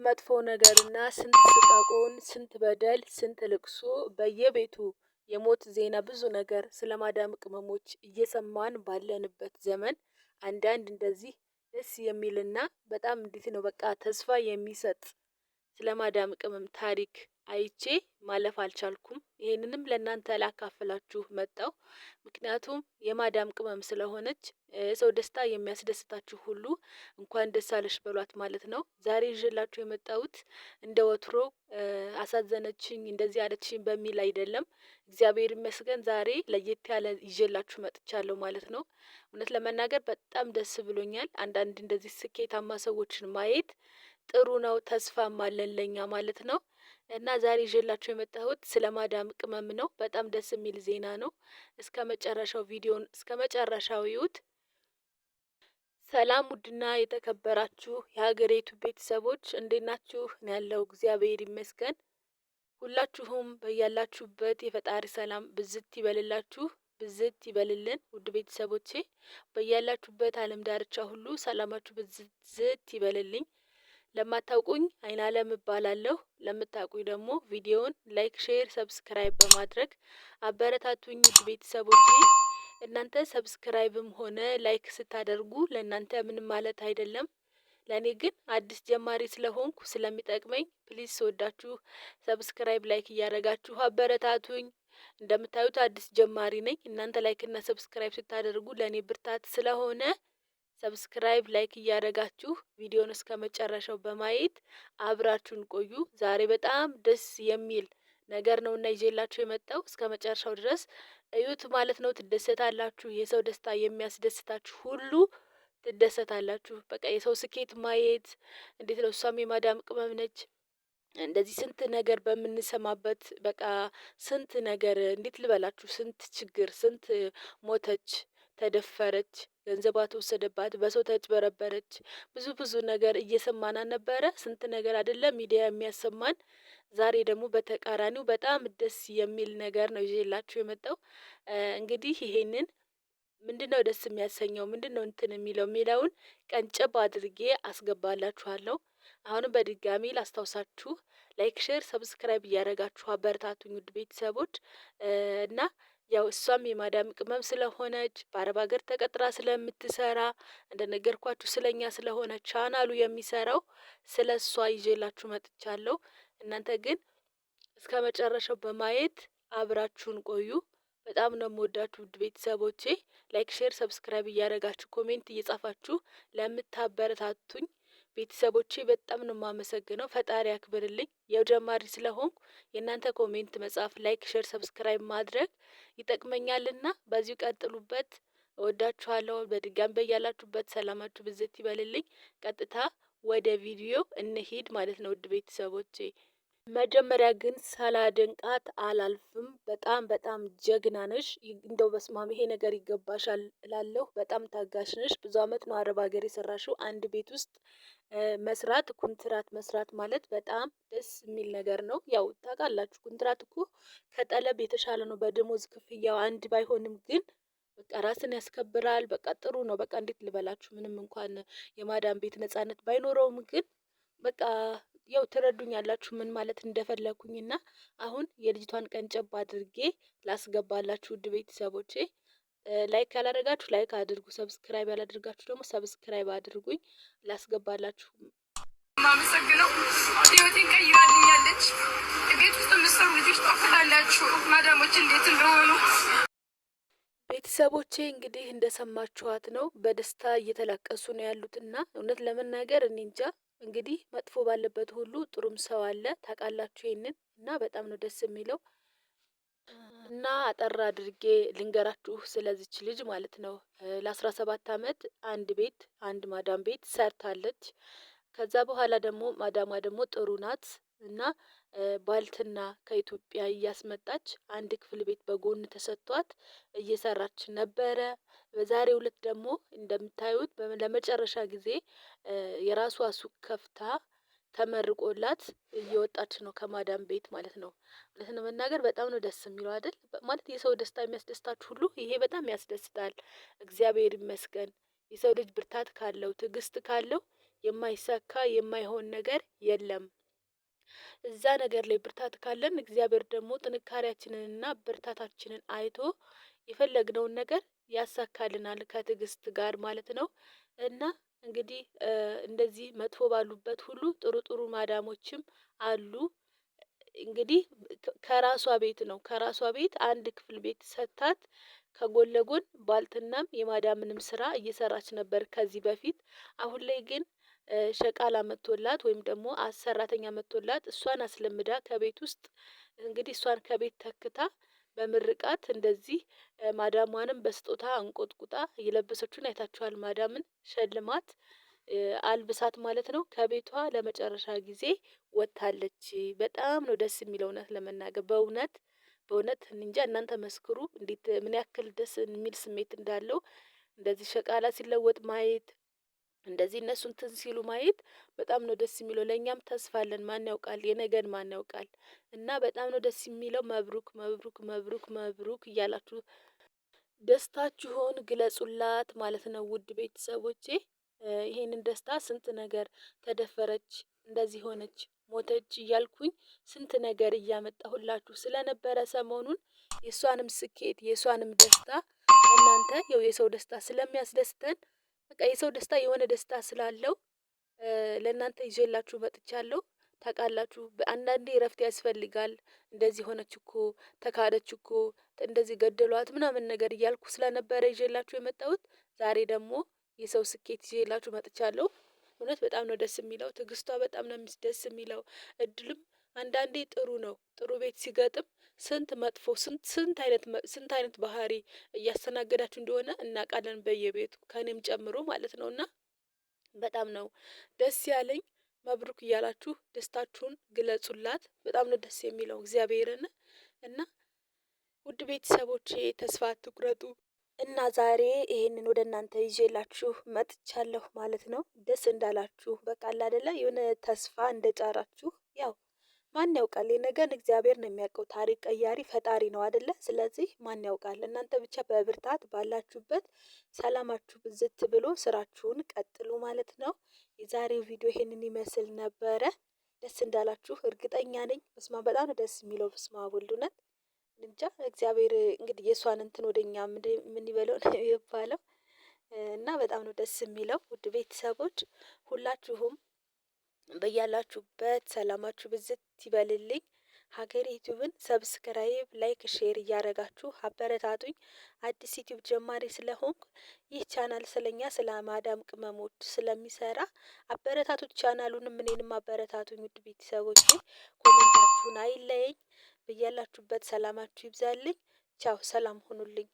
መጥፎ ነገርና ስንት ስቃቆን ስንት በደል ስንት ልቅሶ በየቤቱ የሞት ዜና ብዙ ነገር ስለማዳም ቅመሞች እየሰማን ባለንበት ዘመን አንዳንድ እንደዚህ ደስ የሚልና በጣም እንዴት ነው በቃ ተስፋ የሚሰጥ ስለማዳም ቅመም ታሪክ አይቼ ማለፍ አልቻልኩም። ይሄንንም ለእናንተ ላካፍላችሁ መጣሁ። ምክንያቱም የማዳም ቅመም ስለሆነች ሰው ደስታ የሚያስደስታችሁ ሁሉ እንኳን ደስ አለሽ በሏት ማለት ነው። ዛሬ ይዤላችሁ የመጣሁት እንደ ወትሮ አሳዘነችኝ እንደዚህ አለችኝ በሚል አይደለም። እግዚአብሔር ይመስገን ዛሬ ለየት ያለ ይዤላችሁ መጥቻለሁ ማለት ነው። እውነት ለመናገር በጣም ደስ ብሎኛል። አንዳንድ እንደዚህ ስኬታማ ሰዎችን ማየት ጥሩ ነው። ተስፋም አለን ለኛ ማለት ነው። እና ዛሬ ይዤላችሁ የመጣሁት ስለ ማዳም ቅመም ነው። በጣም ደስ የሚል ዜና ነው። እስከመጨረሻው ቪዲዮን እስከመጨረሻው ይዩት። ሰላም ውድና የተከበራችሁ የሀገሬቱ ቤተሰቦች እንዴት ናችሁ? እኔ ያለው እግዚአብሔር ይመስገን። ሁላችሁም በያላችሁበት የፈጣሪ ሰላም ብዝት ይበልላችሁ፣ ብዝት ይበልልን። ውድ ቤተሰቦቼ በያላችሁበት ዓለም ዳርቻ ሁሉ ሰላማችሁ ብዝት ይበልልኝ። ለማታውቁኝ አይናለም እባላለሁ። ለምታውቁኝ ደግሞ ቪዲዮውን ላይክ፣ ሼር፣ ሰብስክራይብ በማድረግ አበረታቱኝ። ውድ ቤተሰቦቼ እናንተ ሰብስክራይብም ሆነ ላይክ ስታደርጉ ለእናንተ ምንም ማለት አይደለም። ለእኔ ግን አዲስ ጀማሪ ስለሆንኩ ስለሚጠቅመኝ ፕሊዝ ስወዳችሁ ሰብስክራይብ ላይክ እያደረጋችሁ አበረታቱኝ። እንደምታዩት አዲስ ጀማሪ ነኝ። እናንተ ላይክ እና ሰብስክራይብ ስታደርጉ ለእኔ ብርታት ስለሆነ ሰብስክራይብ ላይክ እያደረጋችሁ ቪዲዮን እስከ መጨረሻው በማየት አብራችሁን ቆዩ። ዛሬ በጣም ደስ የሚል ነገር ነውና ይዤላችሁ የመጣው እስከ መጨረሻው ድረስ እዩት ማለት ነው። ትደሰታላችሁ። የሰው ደስታ የሚያስደስታችሁ ሁሉ ትደሰታላችሁ። በቃ የሰው ስኬት ማየት እንዴት ነው። እሷም የማዳም ቅመም ነች። እንደዚህ ስንት ነገር በምንሰማበት በቃ ስንት ነገር እንዴት ልበላችሁ፣ ስንት ችግር፣ ስንት ሞተች፣ ተደፈረች፣ ገንዘቧ ተወሰደባት፣ በሰው ተጭበረበረች፣ ብዙ ብዙ ነገር እየሰማን ነበረ። ስንት ነገር አይደለም ሚዲያ የሚያሰማን። ዛሬ ደግሞ በተቃራኒው በጣም ደስ የሚል ነገር ነው ይዤላችሁ የመጣው። እንግዲህ ይሄንን ምንድነው ደስ የሚያሰኘው ምንድነው እንትን የሚለውን ቀንጨብ አድርጌ አስገባላችኋለሁ። አሁንም በድጋሚ ላስታውሳችሁ ላይክ፣ ሼር፣ ሰብስክራይብ እያደረጋችሁ አበረታቱኝ ውድ ቤተሰቦች። እና ያው እሷም የማዳም ቅመም ስለሆነች በአረብ ሀገር ተቀጥራ ስለምትሰራ እንደነገርኳችሁ ስለኛ ስለሆነ ቻናሉ የሚሰራው ስለሷ ይዤላችሁ መጥቻለሁ። እናንተ ግን እስከ መጨረሻው በማየት አብራችሁን ቆዩ። በጣም ነው የምወዳችሁ ውድ ቤተሰቦቼ። ላይክ፣ ሼር፣ ሰብስክራይብ እያደረጋችሁ ኮሜንት እየጻፋችሁ ለምታበረታቱኝ ቤተሰቦቼ በጣም ነው የማመሰግነው። ፈጣሪ ያክብርልኝ። የጀማሪ ስለሆንኩ የእናንተ ኮሜንት መጻፍ፣ ላይክ፣ ሼር፣ ሰብስክራይብ ማድረግ ይጠቅመኛልና በዚሁ ቀጥሉበት። እወዳችኋለሁ። በድጋሚ በያላችሁበት ሰላማችሁ ብዝት ይበልልኝ። ቀጥታ ወደ ቪዲዮ እንሂድ ማለት ነው ውድ ቤተሰቦቼ። መጀመሪያ ግን ሳላደንቃት አላልፍም። በጣም በጣም ጀግና ነሽ። እንደው በስማም ይሄ ነገር ይገባሻል እላለሁ። በጣም ታጋሽ ነሽ። ብዙ አመት ነው አረብ ሀገር የሰራሽው። አንድ ቤት ውስጥ መስራት ኩንትራት መስራት ማለት በጣም ደስ የሚል ነገር ነው። ያው ታውቃላችሁ ኩንትራት እኮ ከጠለብ የተሻለ ነው። በደሞዝ ክፍያው አንድ ባይሆንም ግን በቃ ራስን ያስከብራል። በቃ ጥሩ ነው። በቃ እንዴት ልበላችሁ፣ ምንም እንኳን የማዳም ቤት ነጻነት ባይኖረውም ግን በቃ ያው ትረዱኛላችሁ ምን ማለት እንደፈለኩኝና አሁን የልጅቷን ቀንጨብ አድርጌ ላስገባላችሁ ውድ ቤተሰቦቼ። ላይክ ያላደረጋችሁ ላይክ አድርጉ፣ ሰብስክራይብ ያላደረጋችሁ ደግሞ ሰብስክራይብ አድርጉኝ። ላስገባላችሁ። ማመሰግነው ህይወቴን ቀይራልኛለች። ቤት ውስጥ የምትሰሩ ልጆች ጠፍታላችሁ ማዳሞች እንዴት እንደሆኑ ቤተሰቦቼ እንግዲህ እንደሰማችኋት ነው። በደስታ እየተላቀሱ ነው ያሉትና እውነት ለመናገር እኔ እንጃ እንግዲህ መጥፎ ባለበት ሁሉ ጥሩም ሰው አለ። ታውቃላችሁ ይሄንን እና በጣም ነው ደስ የሚለው። እና አጠር አድርጌ ልንገራችሁ ስለዚች ልጅ ማለት ነው። ለ17 አመት አንድ ቤት አንድ ማዳም ቤት ሰርታለች። ከዛ በኋላ ደግሞ ማዳሟ ደግሞ ጥሩ ናት እና ባልትና ከኢትዮጵያ እያስመጣች አንድ ክፍል ቤት በጎን ተሰጥቷት እየሰራች ነበረ። በዛሬው ዕለት ደግሞ እንደምታዩት ለመጨረሻ ጊዜ የራሷ ሱቅ ከፍታ ተመርቆላት እየወጣች ነው ከማዳም ቤት ማለት ነው። እውነት መናገር በጣም ነው ደስ የሚለው አይደል? ማለት የሰው ደስታ የሚያስደስታችሁ ሁሉ ይሄ በጣም ያስደስታል። እግዚአብሔር ይመስገን። የሰው ልጅ ብርታት ካለው ትዕግስት ካለው የማይሳካ የማይሆን ነገር የለም። እዛ ነገር ላይ ብርታት ካለን እግዚአብሔር ደግሞ ጥንካሬያችንንና ብርታታችንን አይቶ የፈለግነውን ነገር ያሳካልናል ከትዕግስት ጋር ማለት ነው። እና እንግዲህ እንደዚህ መጥፎ ባሉበት ሁሉ ጥሩ ጥሩ ማዳሞችም አሉ። እንግዲህ ከራሷ ቤት ነው ከራሷ ቤት አንድ ክፍል ቤት ሰጥታት ከጎን ለጎን ባልትናም የማዳምንም ስራ እየሰራች ነበር ከዚህ በፊት። አሁን ላይ ግን ሸቃላ መጥቶላት ወይም ደግሞ ሰራተኛ መጥቶላት እሷን አስለምዳ ከቤት ውስጥ እንግዲህ እሷን ከቤት ተክታ በምርቃት እንደዚህ ማዳሟንም በስጦታ አንቆጥቁጣ የለበሰችውን አይታችኋል። ማዳምን ሸልማት አልብሳት ማለት ነው። ከቤቷ ለመጨረሻ ጊዜ ወጥታለች። በጣም ነው ደስ የሚለው እውነት ለመናገር በእውነት በእውነት እንጃ እናንተ መስክሩ እንዴት ምን ያክል ደስ የሚል ስሜት እንዳለው። እንደዚህ ሸቃላ ሲለወጥ ማየት እንደዚህ እነሱ እንትን ሲሉ ማየት በጣም ነው ደስ የሚለው። ለእኛም ተስፋ አለን ማን ያውቃል የነገን ማን ያውቃል። እና በጣም ነው ደስ የሚለው። መብሩክ መብሩክ መብሩክ መብሩክ እያላችሁ ደስታችሁን ግለጹላት ማለት ነው። ውድ ቤተሰቦቼ ይሄንን ደስታ ስንት ነገር ተደፈረች እንደዚህ ሆነች ሞተች እያልኩኝ ስንት ነገር እያመጣሁላችሁ ስለነበረ ሰሞኑን የእሷንም ስኬት የእሷንም ደስታ እናንተ ያው የሰው ደስታ ስለሚያስደስተን በቃ የሰው ደስታ የሆነ ደስታ ስላለው ለእናንተ ይዤላችሁ መጥቻለሁ። ታውቃላችሁ በአንዳንዴ እረፍት ያስፈልጋል። እንደዚህ ሆነች እኮ ተካደች እኮ እንደዚህ ገደሏት ምናምን ነገር እያልኩ ስለነበረ ይዤላችሁ የመጣሁት ዛሬ ደግሞ የሰው ስኬት ይዤላችሁ መጥቻለሁ። እውነት በጣም ነው ደስ የሚለው። ትዕግስቷ በጣም ነው ደስ የሚለው። እድልም አንዳንዴ ጥሩ ነው። ጥሩ ቤት ሲገጥም ስንት መጥፎ ስንት አይነት ባህሪ እያስተናገዳችሁ እንደሆነ እናውቃለን በየቤቱ ከእኔም ጨምሮ ማለት ነው። እና በጣም ነው ደስ ያለኝ። መብሩክ እያላችሁ ደስታችሁን ግለጹላት። በጣም ነው ደስ የሚለው እግዚአብሔርን እና ውድ ቤተሰቦቼ ተስፋ አትቁረጡ። እና ዛሬ ይሄንን ወደ እናንተ ይዤላችሁ መጥቻለሁ ማለት ነው። ደስ እንዳላችሁ በቃ አይደለ የሆነ ተስፋ እንደጫራችሁ ያው ማን ያውቃል የነገን እግዚአብሔር ነው የሚያውቀው። ታሪክ ቀያሪ ፈጣሪ ነው አይደለ? ስለዚህ ማን ያውቃል። እናንተ ብቻ በብርታት ባላችሁበት ሰላማችሁ ብዝት ብሎ ስራችሁን ቀጥሉ ማለት ነው። የዛሬው ቪዲዮ ይሄንን ይመስል ነበረ። ደስ እንዳላችሁ እርግጠኛ ነኝ። በስመ አብ በጣም ደስ የሚለው በስመ አብ ወልድ እውነት እንጃ እግዚአብሔር እንግዲህ የእሷን እንትን ወደኛ ምን ይበለው ነው የሚባለው። እና በጣም ነው ደስ የሚለው። ውድ ቤተሰቦች ሁላችሁም በያላችሁበት ሰላማችሁ ብዝት ይበልልኝ። ሀገሬ ዩቲዩብን ሰብስክራይብ ላይክ ሼር እያደረጋችሁ አበረታቱኝ። አዲስ ዩቲዩብ ጀማሪ ስለሆንኩ ይህ ቻናል ስለኛ ስለ ማዳም ቅመሞች ስለሚሰራ አበረታቱት። ቻናሉንም እኔንም አበረታቱኝ። ውድ ቤተሰቦች ኮሜንታችሁን አይለየኝ። በያላችሁበት ሰላማችሁ ይብዛልኝ። ቻው ሰላም ሁኑልኝ።